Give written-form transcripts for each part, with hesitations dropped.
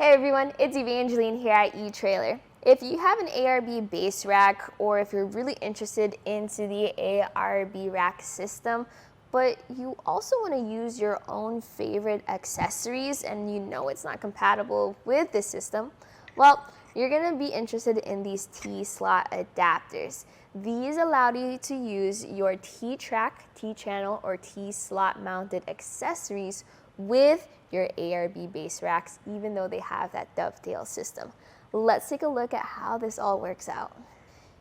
Hey everyone, it's Evangeline here at etrailer. If you have an ARB base rack, or if you're really interested into the ARB rack system, but you also want to use your own favorite accessories and you know it's not compatible with the system, well, you're going to be interested in these T-slot adapters. These allow you to use your T-track, T-channel, or T-slot mounted accessories with your ARB base racks, even though they have that dovetail system. Let's take a look at how this all works out.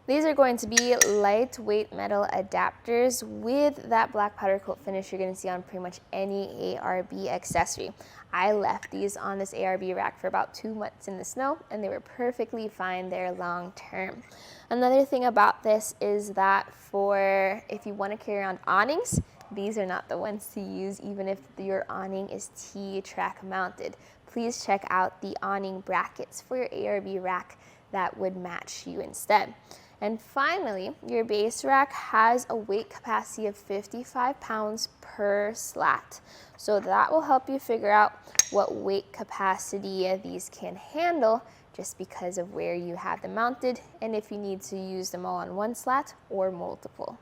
These are going to be lightweight metal adapters with that black powder coat finish you're going to see on pretty much any ARB accessory. I left these on this ARB rack for about 2 months in the snow, and they were perfectly fine there long term. Another thing about this is that for if you want to carry around awnings, these are not the ones to use even if your awning is T-track mounted. Please check out the awning brackets for your ARB rack that would match you instead. And finally, your base rack has a weight capacity of 55 pounds per slat. So that will help you figure out what weight capacity these can handle just because of where you have them mounted and if you need to use them all on one slat or multiple.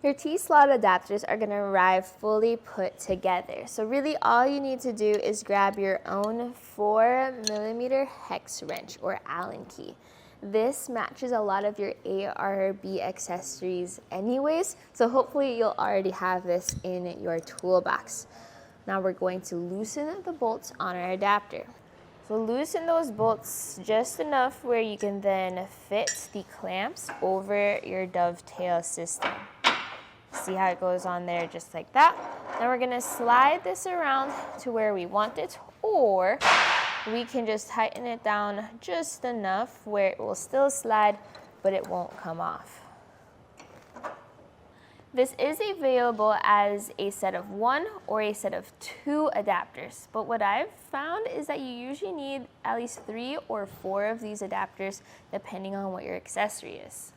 Your T-slot adapters are going to arrive fully put together. So really all you need to do is grab your own 4mm hex wrench or Allen key. This matches a lot of your ARB accessories anyways, so hopefully you'll already have this in your toolbox. Now we're going to loosen the bolts on our adapter. So loosen those bolts just enough where you can then fit the clamps over your dovetail system. See how it goes on there just like that. Then we're gonna slide this around to where we want it, or we can just tighten it down just enough where it will still slide, but it won't come off. This is available as a set of 1 or a set of 2 adapters, but what I've found is that you usually need at least 3 or 4 of these adapters depending on what your accessory is.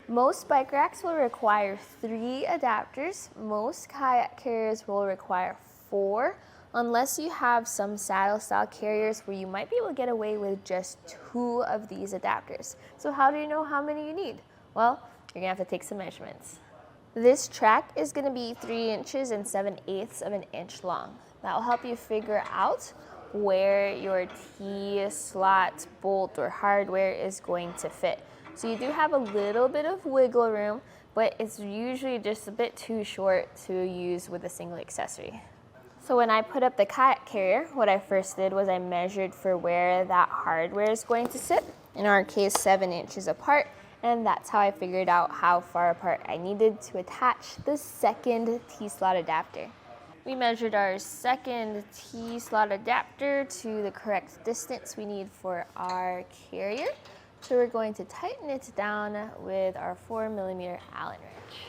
Most bike racks will require 3 adapters. Most kayak carriers will require 4, unless you have some saddle style carriers where you might be able to get away with just 2 of these adapters. So how do you know how many you need? Well, you're gonna have to take some measurements. This track is gonna be 3 inches and 7/8 of an inch long. That will help you figure out where your T-slot bolt or hardware is going to fit. So you do have a little bit of wiggle room, but it's usually just a bit too short to use with a single accessory. So when I put up the kayak carrier, what I first did was I measured for where that hardware is going to sit, in our case 7 inches apart, and that's how I figured out how far apart I needed to attach the second T-slot adapter. We measured our second T-slot adapter to the correct distance we need for our carrier. So we're going to tighten it down with our 4mm Allen wrench.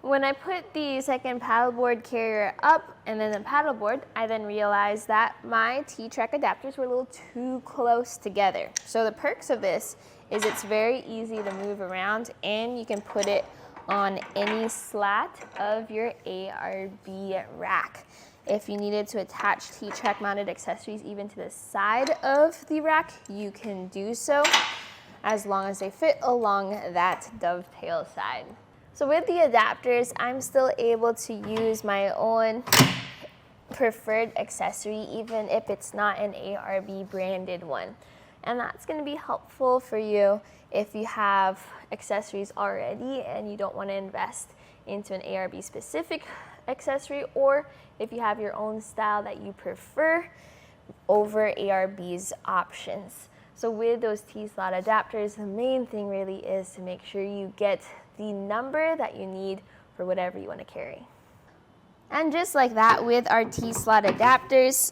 When I put the second paddleboard carrier up and then the paddleboard, I then realized that my T-track adapters were a little too close together. So the perks of this is it's very easy to move around and you can put it on any slat of your ARB rack. If you needed to attach T-track mounted accessories even to the side of the rack, you can do so as long as they fit along that dovetail side. So with the adapters, I'm still able to use my own preferred accessory even if it's not an ARB branded one. And that's going to be helpful for you if you have accessories already and you don't want to invest into an ARB specific accessory, or if you have your own style that you prefer over ARB's options. So with those T-slot adapters, the main thing really is to make sure you get the number that you need for whatever you want to carry. And just like that, with our T-slot adapters,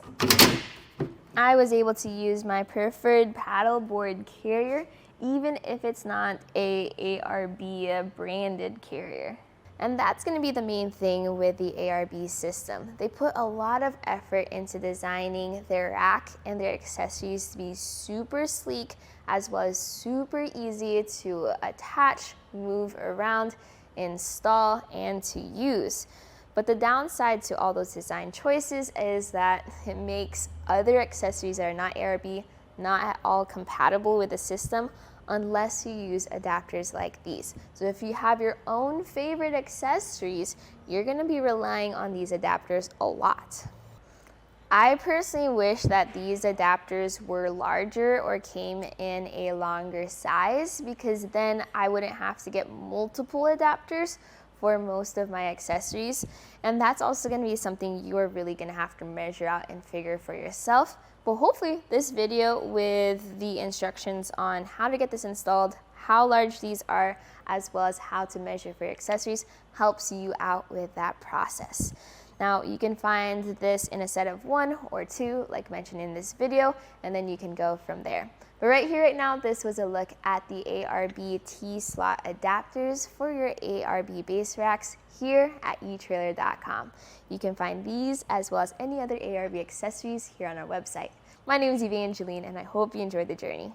I was able to use my preferred paddleboard carrier even if it's not a ARB branded carrier. And that's going to be the main thing with the ARB system. They put a lot of effort into designing their rack and their accessories to be super sleek as well as super easy to attach, move around, install, and to use. But the downside to all those design choices is that it makes other accessories that are not ARB not at all compatible with the system unless you use adapters like these. So if you have your own favorite accessories, you're going to be relying on these adapters a lot. I personally wish that these adapters were larger or came in a longer size, because then I wouldn't have to get multiple adapters for most of my accessories. And that's also going to be something you are really going to have to measure out and figure for yourself. But hopefully this video with the instructions on how to get this installed, how large these are, as well as how to measure for your accessories helps you out with that process. Now you can find this in a set of 1 or 2, like mentioned in this video, and then you can go from there. But right here, right now, this was a look at the ARB T-slot adapters for your ARB base racks here at etrailer.com. You can find these as well as any other ARB accessories here on our website. My name is Evangeline, and I hope you enjoyed the journey.